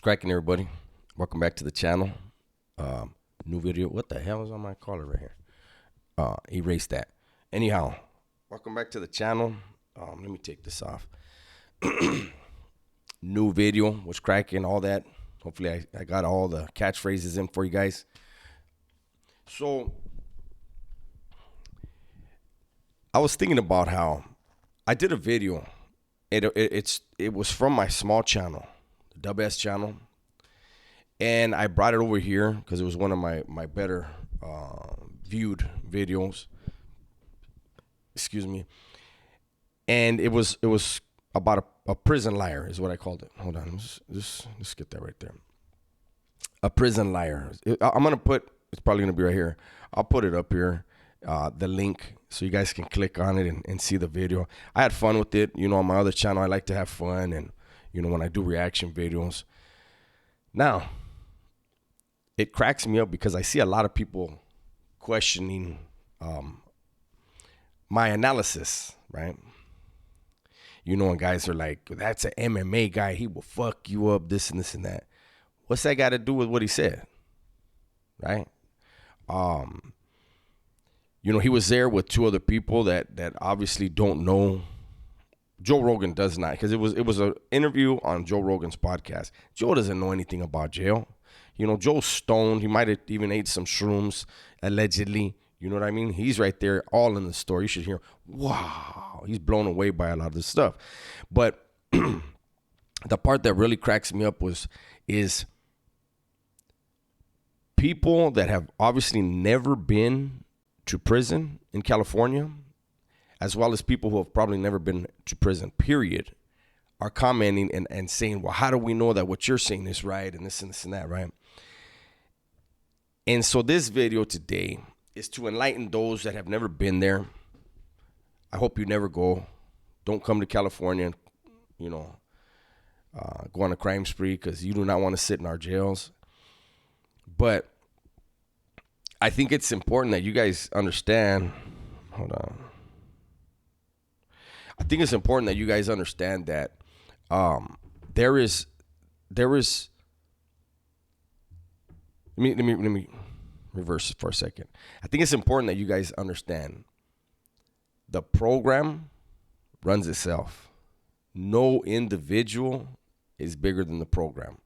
Cracking, everybody? Welcome back to the channel. New video. What the hell is on my collar right here? Erase that. Anyhow, welcome back to the channel. Let me take this off. New video. What's cracking? All that. Hopefully, I got all the catchphrases in for you guys. So, I was thinking about how I did a video. It was from my small channel, the Dub S channel, and I brought it over here because it was one of my better viewed videos. Excuse me. And it was about a prison liar is what I called it. Hold on, let's get that right there. A prison liar. I'm gonna put. It's probably gonna be right here. I'll put it up here. The link so you guys can click on it and see the video. I had fun with it. On my other channel, I like to have fun. And, when I do reaction videos. Now, it cracks me up because I see a lot of people questioning my analysis, right? And guys are like, that's an MMA guy. He will fuck you up, this and this and that. What's that got to do with what he said, right? He was there with two other people that obviously don't know. Joe Rogan does not, because it was an interview on Joe Rogan's podcast. Joe doesn't know anything about jail. Joe's stoned. He might have even ate some shrooms, allegedly. You know what I mean? He's right there, all in the story. You should hear, wow, he's blown away by a lot of this stuff. But the part that really cracks me up is people that have obviously never been to prison in California, as well as people who have probably never been to prison, period, are commenting and saying, well, how do we know that what you're saying is right and this and this and that, right? And so this video today is to enlighten those that have never been there. I hope you never go. Don't come to California, go on a crime spree, because you do not want to sit in our jails. But I think it's important that you guys understand. Hold on. I think it's important that you guys understand that there is. Let me reverse it for a second. I think it's important that you guys understand the program runs itself. No individual is bigger than the program.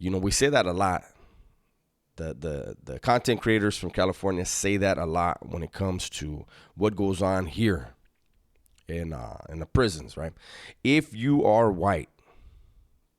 We say that a lot. The content creators from California say that a lot when it comes to what goes on here in the prisons, right? If you are white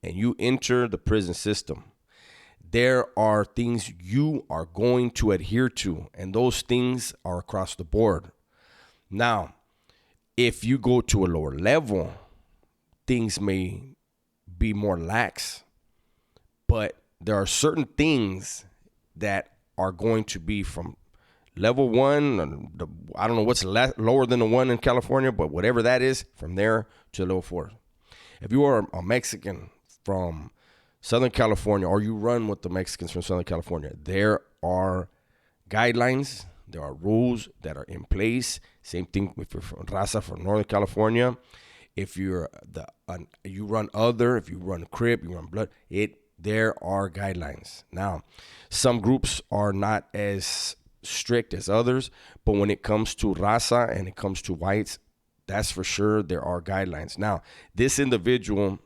and you enter the prison system, there are things you are going to adhere to, and those things are across the board. Now, if you go to a lower level, things may be more lax, but there are certain things that are going to be from level one. I don't know what's lower than the one in California, but whatever that is, from there to level 4. If you are a Mexican from Southern California, or you run with the Mexicans from Southern California, there are guidelines, there are rules that are in place. Same thing if you're from Raza from Northern California. If you're you run Crip, you run Blood, there are guidelines. Now, some groups are not as strict as others, but when it comes to Raza and it comes to whites, that's for sure there are guidelines. Now, this individual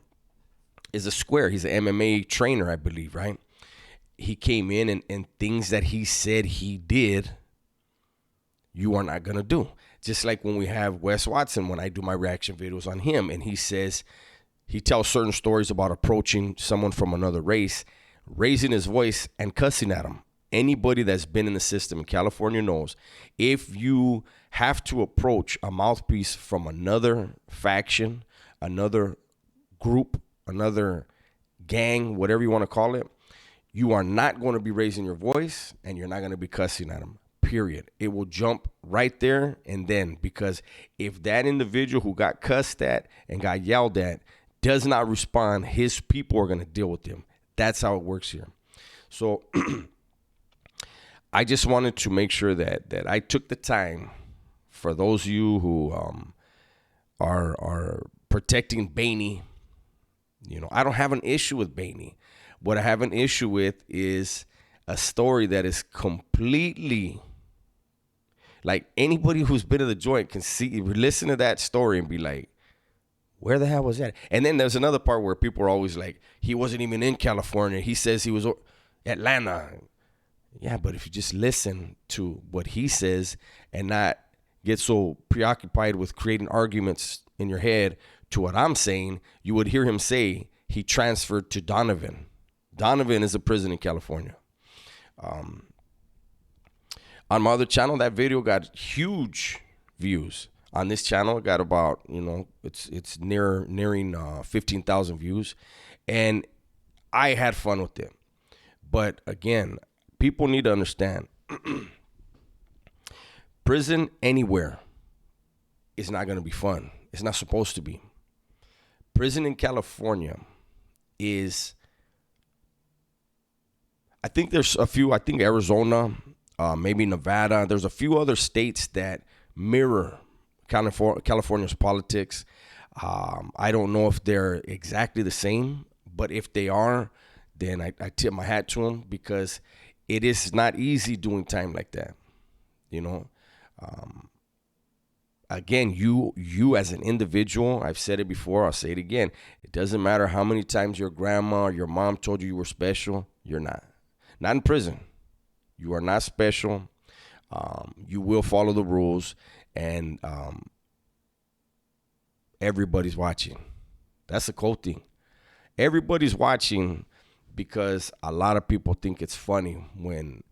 is a square. He's an MMA trainer, I believe, right? He came in and things that he said he did, you are not going to do. Just like when we have Wes Watson, when I do my reaction videos on him, and he tells certain stories about approaching someone from another race, raising his voice and cussing at him. Anybody that's been in the system in California knows, if you have to approach a mouthpiece from another faction, another group, another gang, whatever you want to call it, you are not going to be raising your voice and you're not going to be cussing at them, period. It will jump right there and then, because if that individual who got cussed at and got yelled at does not respond, his people are going to deal with him. That's how it works here. So I just wanted to make sure that I took the time for those of you who are protecting Baney. I don't have an issue with Baney. What I have an issue with is a story that is completely, like, anybody who's been in the joint can see, listen to that story and be like, where the hell was that? And then there's another part where people are always like, he wasn't even in California. He says he was Atlanta. Yeah, but if you just listen to what he says and not get so preoccupied with creating arguments in your head to what I'm saying, you would hear him say he transferred to Donovan. Donovan is a prison in California. On my other channel, that video got huge views. On this channel, it got about, it's nearing 15,000 views. And I had fun with it. But again, people need to understand, prison anywhere is not going to be fun. It's not supposed to be. Prison in California is, I think there's a few, I think Arizona, maybe Nevada. There's a few other states that mirror California's politics. I don't know if they're exactly the same, but if they are, then I tip my hat to them, because it is not easy doing time like that. Again, you as an individual, I've said it before, I'll say it again. It doesn't matter how many times your grandma or your mom told you were special. You're not. Not in prison. You are not special. You will follow the rules, and everybody's watching. That's a cool thing. Everybody's watching, because a lot of people think it's funny when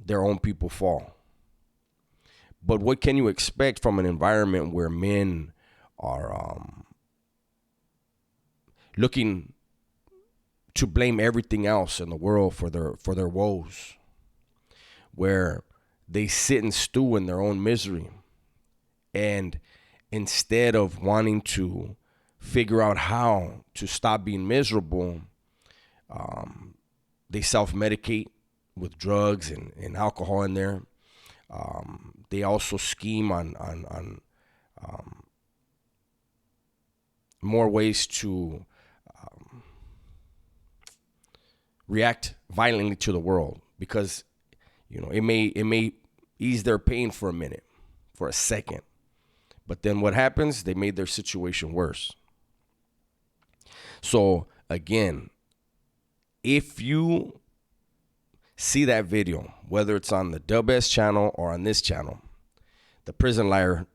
their own people fall. But what can you expect from an environment where men are looking to blame everything else in the world for their woes, where they sit and stew in their own misery, and instead of wanting to figure out how to stop being miserable, they self-medicate with drugs and alcohol in there. They also scheme on more ways to react violently to the world, because it may ease their pain for a minute, for a second, but then what happens? They made their situation worse. So again, if you see that video, whether it's on the WS channel or on this channel, the Prison Liar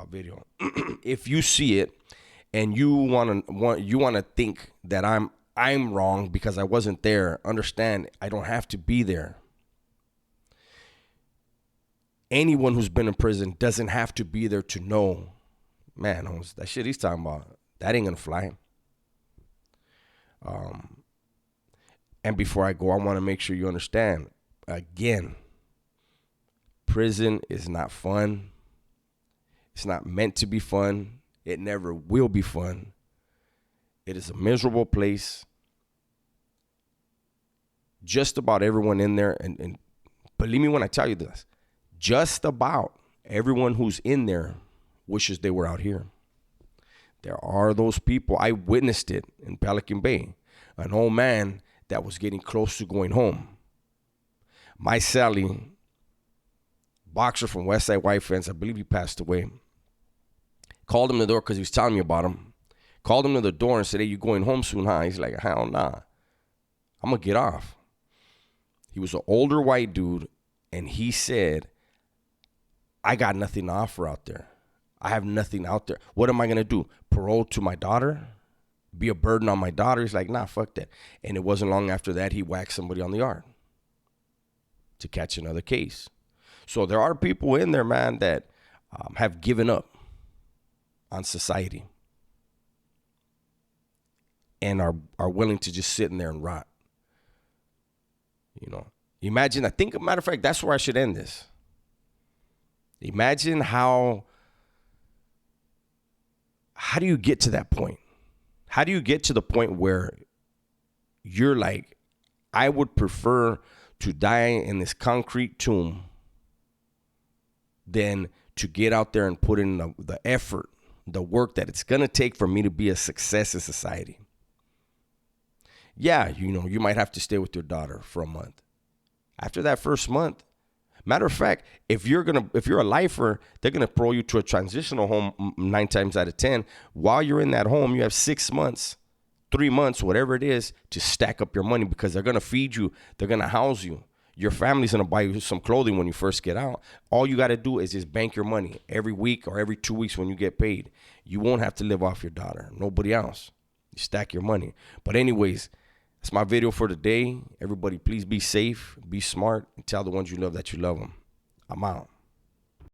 video, if you see it and you want to think that I'm wrong because I wasn't there, understand, I don't have to be there. Anyone who's been in prison doesn't have to be there to know, man, that shit he's talking about, that ain't gonna fly. And before I go, I want to make sure you understand, again, prison is not fun. It's not meant to be fun. It never will be fun. It is a miserable place. Just about everyone in there, and believe me when I tell you this, just about everyone who's in there wishes they were out here. There are those people. I witnessed it in Pelican Bay. An old man that was getting close to going home. My Sally, boxer from Westside White Fence, I believe he passed away, called him to the door because he was telling me about him. Called him to the door and said, hey, you going home soon, huh? He's like, hell nah. I'm going to get off. He was an older white dude, and he said, I got nothing to offer out there. I have nothing out there. What am I going to do? Parole to my daughter? Be a burden on my daughter? He's like, nah, fuck that. And it wasn't long after that he whacked somebody on the yard to catch another case. So there are people in there, man, that have given up on society and are willing to just sit in there and rot. Imagine, I think, matter of fact, that's where I should end this. Imagine how do you get to that point? How do you get to the point where you're like, I would prefer to die in this concrete tomb than to get out there and put in the effort, the work that it's going to take for me to be a success in society? Yeah, you might have to stay with your daughter for a month. After that first month, matter of fact, if you're a lifer, they're gonna throw you to a transitional home 9 times out of 10. While you're in that home, you have 6 months, 3 months, whatever it is, to stack up your money because they're gonna feed you, they're gonna house you. Your family's gonna buy you some clothing when you first get out. All you gotta do is just bank your money every week or every 2 weeks when you get paid. You won't have to live off your daughter. Nobody else. You stack your money. But anyways, that's my video for today. Everybody, please be safe, be smart, and tell the ones you love that you love them. I'm out.